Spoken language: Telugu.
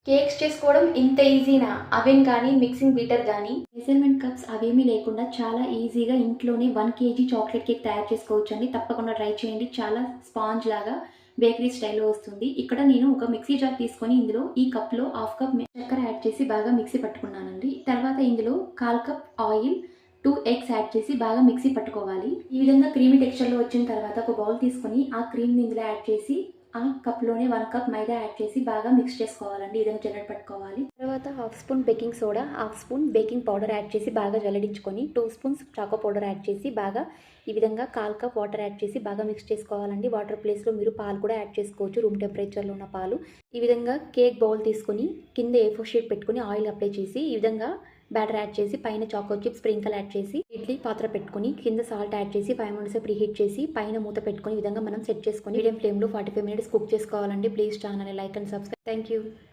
కేక్స్ చేసుకోవడం ఇంత ఈజీనా? అవెన్ కానీ, మిక్సింగ్ బీటర్ కానీ, మెజర్మెంట్ కప్స్ అవేమీ లేకుండా చాలా ఈజీగా ఇంట్లోనే 1 కేజీ చాక్లెట్ కేక్ తయారు చేసుకోవచ్చండి. తప్పకుండా ట్రై చేయండి. చాలా స్పాంజ్ లాగా బేకరీ స్టైల్‌లో వస్తుంది. ఇక్కడ నేను ఒక మిక్సీ జార్ తీసుకొని ఇందులో ఈ కప్‌లో హాఫ్ కప్ చక్కెర యాడ్ చేసి బాగా మిక్సీ పట్టుకున్నానండి. తర్వాత ఇందులో 1/4 కప్ ఆయిల్, 2 ఎగ్స్ యాడ్ చేసి బాగా మిక్సీ పట్టుకోవాలి. ఈ విధంగా క్రీమీ టెక్స్చర్‌లో వచ్చిన తర్వాత ఒక బౌల్ తీసుకొని ఆ క్రీమ్‌ని ఇందులో యాడ్ చేసి ఆ కప్‌లోనే 1 కప్ మైదా యాడ్ చేసి బాగా మిక్స్ చేసుకోవాలండి. ఈ విధంగా జల్లెడ పట్టుకోవాలి. తర్వాత half spoon baking soda, half spoon baking powder add చేసి బాగా జల్లడించుకొని 2 స్పూన్స్ చాకో పౌడర్ యాడ్ చేసి బాగా ఈ విధంగా 1/4 కప్ వాటర్ యాడ్ చేసి బాగా మిక్స్ చేసుకోవాలండి. వాటర్ ప్లేస్‌లో మీరు పాలు కూడా యాడ్ చేసుకోవచ్చు, రూమ్ టెంపరేచర్‌లో ఉన్న పాలు. ఈ విధంగా కేక్ బౌల్ తీసుకొని కింద A4 షీట్ పెట్టుకొని ఆయిల్ అప్లై చేసి ఈ విధంగా బ్యాటర్ యాడ్ చేసి పైన చాకో చిప్స్ స్ప్రింకిల్ యాడ్ చేసి ఇడ్లీ పాత్ర పెట్టుకొని కింద సాల్ట్ యాడ్ చేసి 5 మినిట్స్ ప్రీహీట్ చేసి పైన మూత పెట్టుకొని ఈ విధంగా మనం సెట్ చేసుకొని మీడియం ఫ్లేమ్లో 45 మినిట్స్ కుక్ చేసుకోవాలండి. Please channel like and subscribe. Thank you.